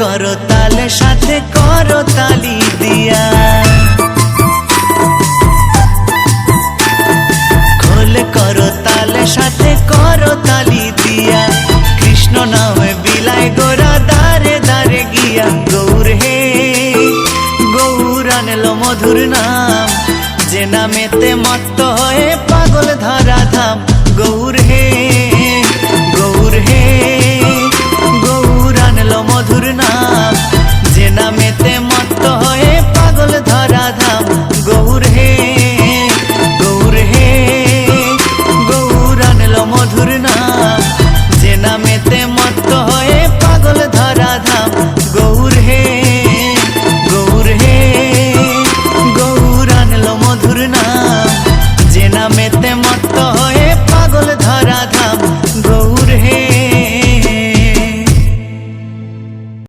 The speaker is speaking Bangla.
করো তালে সাথে করো তালি দিয়া, খোল করো তালে সাথে করো তালি দিয়া, কৃষ্ণ নামে বিলাই গোরা দারে দারে গিয়া। গৌর হে গৌর আনলো মধুর নাম, যে নামেতে মত্ত হয়ে পাগল ধরা ধাম। গৌর হে গৌর হে গৌর আনলো মধুর নাম।